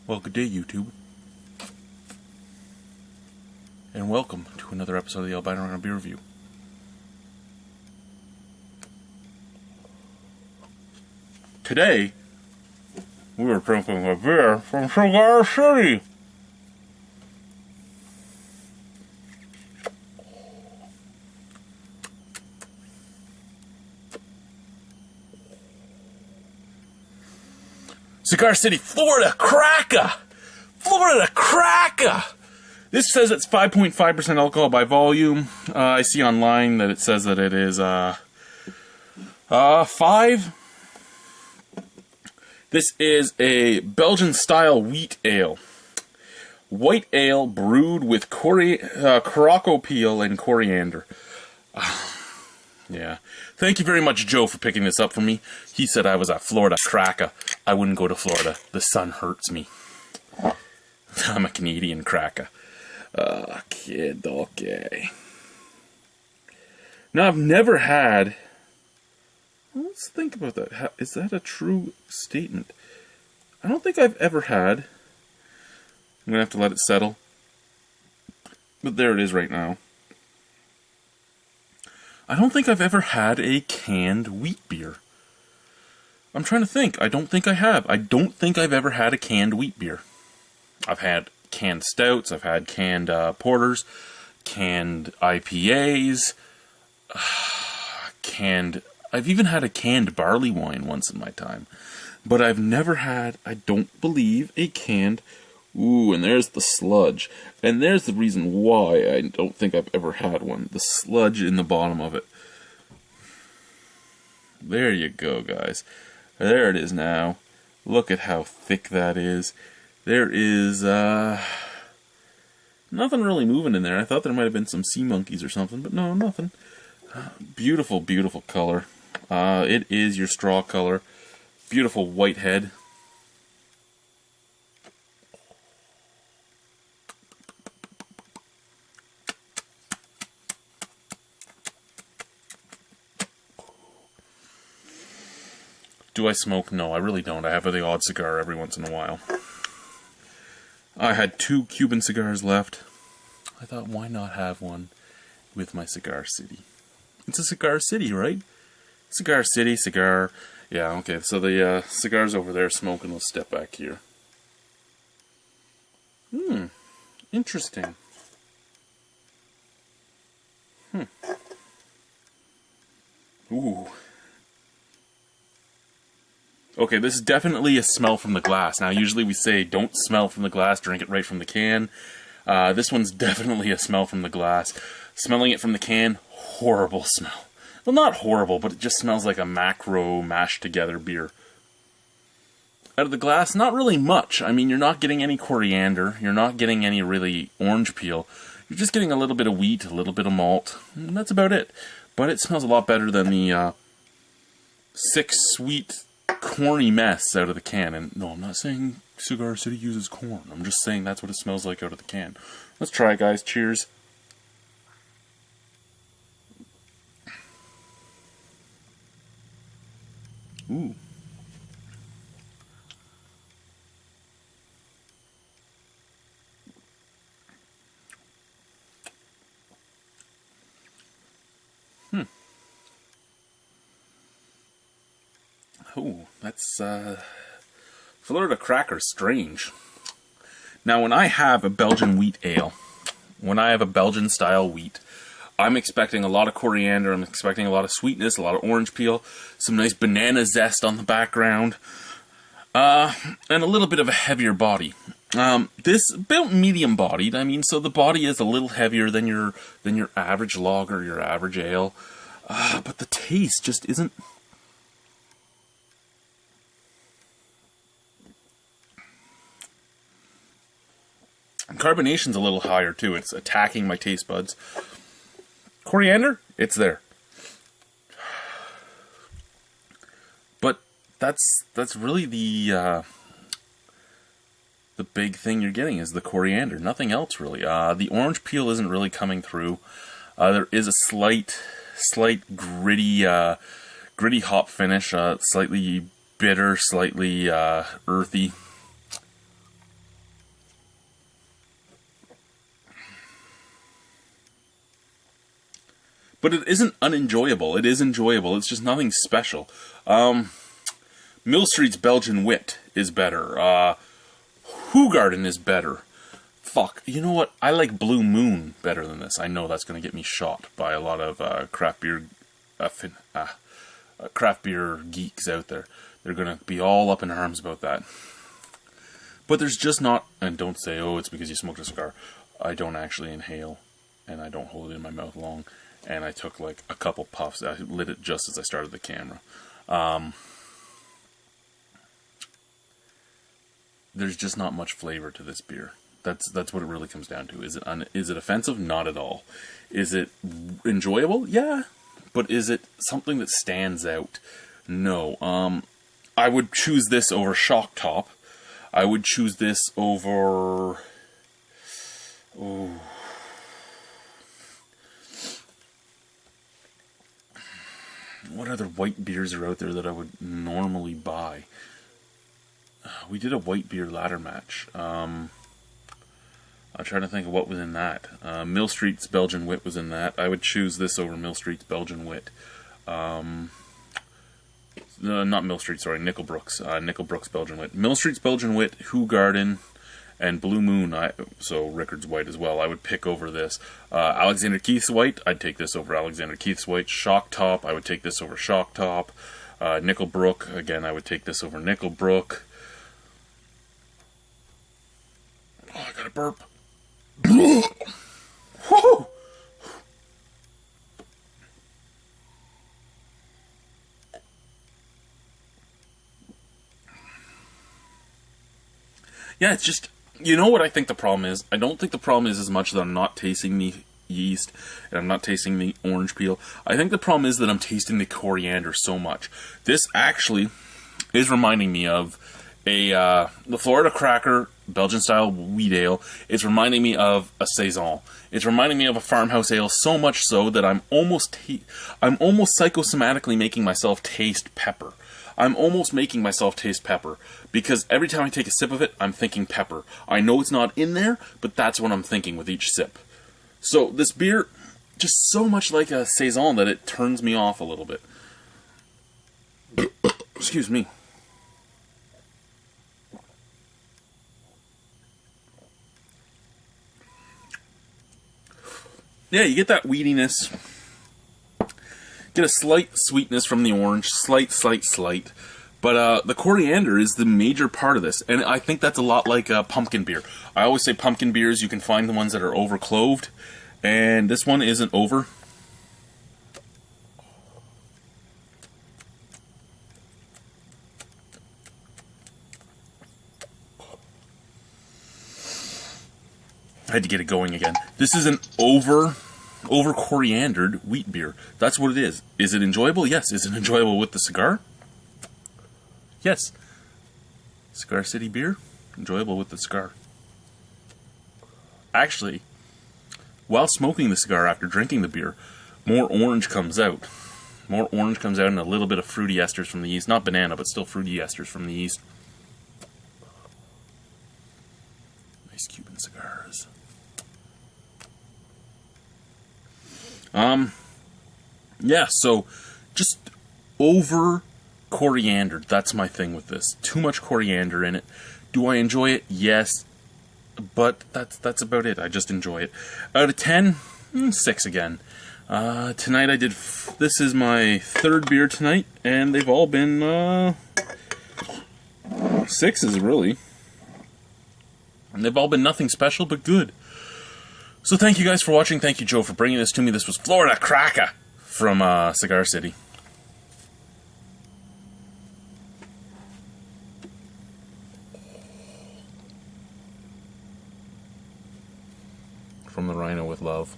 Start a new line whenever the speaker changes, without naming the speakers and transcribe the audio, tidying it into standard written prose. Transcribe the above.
Well, good day, YouTube. And welcome to another episode of the Albino Rhino Beer Review. Today, we are drinking a beer from Cigar City. Cigar City, Florida Cracker! Florida Cracker! This says it's 5.5% alcohol by volume. I see online that it says that it is 5. This is a Belgian-style wheat ale. White ale brewed with Coroco peel and coriander. Yeah. Thank you very much, Joe, for picking this up for me. He said I was a Florida cracker. I wouldn't go to Florida. The sun hurts me. I'm a Canadian cracker. Kid, okay. Now, I've never had... Let's think about that. Is that a true statement? I don't think I've ever had... I'm going to have to let it settle. But there it is right now. I don't think I've ever had a canned wheat beer. I'm trying to think. I don't think I have. I don't think I've ever had a canned wheat beer. I've had canned stouts. I've had canned porters. Canned IPAs. I've even had a canned barley wine once in my time. But I've never had, I don't believe, a canned... Ooh, and there's the sludge. And there's the reason why I don't think I've ever had one. The sludge in the bottom of it. There you go, guys. There it is now. Look at how thick that is. There is, nothing really moving in there. I thought there might have been some sea monkeys or something, but no, nothing. Beautiful, beautiful color. It is your straw color. Beautiful white head. Do I smoke? No, I really don't. I have the odd cigar every once in a while. I had 2 Cuban cigars left. I thought, why not have one with my Cigar City? It's a Cigar City, right? Cigar City, cigar. Yeah, okay, so the cigar's over there smoking. Let's step back here. Interesting. Ooh. Okay, this is definitely a smell from the glass. Now, usually we say don't smell from the glass, drink it right from the can. This one's definitely a smell from the glass. Smelling it from the can, horrible smell. Well, not horrible, but it just smells like a macro mashed together beer. Out of the glass, not really much. I mean, you're not getting any coriander. You're not getting any really orange peel. You're just getting a little bit of wheat, a little bit of malt. And that's about it. But it smells a lot better than the 6 sweet... corny mess out of the can. And no, I'm not saying Cigar City uses corn. I'm just saying that's what it smells like out of the can. Let's try it, guys. Cheers. Ooh. Ooh, that's, Florida Cracker strange. Now, when I have a Belgian wheat ale, when I have a Belgian-style wheat, I'm expecting a lot of coriander, I'm expecting a lot of sweetness, a lot of orange peel, some nice banana zest on the background, and a little bit of a heavier body. This about medium-bodied. I mean, so the body is a little heavier than your average lager, your average ale, but the taste just isn't... Carbonation's a little higher, too. It's attacking my taste buds. Coriander? It's there. But that's really the big thing you're getting is the coriander. Nothing else, really. The orange peel isn't really coming through. There is a slight gritty hop finish. Slightly bitter, slightly earthy. but it isn't unenjoyable. It is enjoyable. It's just nothing special. Mill Street's Belgian Wit is better. Hoegaarden is better. Fuck, you know what? I like Blue Moon better than this. I know that's going to get me shot by a lot of craft beer geeks out there. They're going to be all up in arms about that. But there's just not, and don't say, oh, it's because you smoked a cigar. I don't actually inhale, and I don't hold it in my mouth long. And I took like a couple puffs. I lit it just as I started the camera. There's just not much flavor to this beer. That's what it really comes down to. Is it offensive? Not at all. Is it enjoyable? Yeah. But is it something that stands out? No. I would choose this over Shock Top. I would choose this over... Oh. What other white beers are out there that I would normally buy? We did a white beer ladder match. I'm trying to think of what was in that. Mill Street's Belgian Wit was in that. I would choose this over Mill Street's Belgian Wit. Not Mill Street, sorry, Nickelbrook's. Nickelbrook's Belgian Wit. Mill Street's Belgian Wit, Hoegaarden, and Blue Moon, so Rickard's White as well, I would pick over this. Alexander Keith's White, I'd take this over Alexander Keith's White. Shock Top, I would take this over Shock Top. Nickelbrook, again, I would take this over Nickelbrook. Oh, I got a burp. Woo! Yeah, it's just, you know what I think the problem is? I don't think the problem is as much that I'm not tasting the yeast and I'm not tasting the orange peel. I think the problem is that I'm tasting the coriander so much. This actually is reminding me of the Florida Cracker Belgian style wheat ale. It's reminding me of a saison. It's reminding me of a farmhouse ale, so much so that I'm almost psychosomatically making myself taste pepper. I'm almost making myself taste pepper because every time I take a sip of it, I'm thinking pepper. I know it's not in there, but that's what I'm thinking with each sip. So this beer, just so much like a saison that it turns me off a little bit. Excuse me. Yeah, you get that weediness. Get a slight sweetness from the orange. Slight. But the coriander is the major part of this. And I think that's a lot like pumpkin beer. I always say pumpkin beers, you can find the ones that are over-cloved. And this one isn't over. I had to get it going again. This is an over-coriandered wheat beer. That's what it is. Is it enjoyable? Yes. Is it enjoyable with the cigar? Yes. Cigar City beer? Enjoyable with the cigar. Actually, while smoking the cigar after drinking the beer, more orange comes out. More orange comes out and a little bit of fruity esters from the yeast. Not banana, but still fruity esters from the yeast. Nice Cuban cigars. Yeah, so just over coriander. That's my thing with this. Too much coriander in it. Do I enjoy it? Yes. But that's about it. I just enjoy it. Out of 10, 6 again. Tonight I did... This is my third beer tonight, and they've all been 6s, really. And they've all been nothing special, but good. So thank you guys for watching. Thank you, Joe, for bringing this to me. This was Florida Cracker from Cigar City. From the Rhino with love.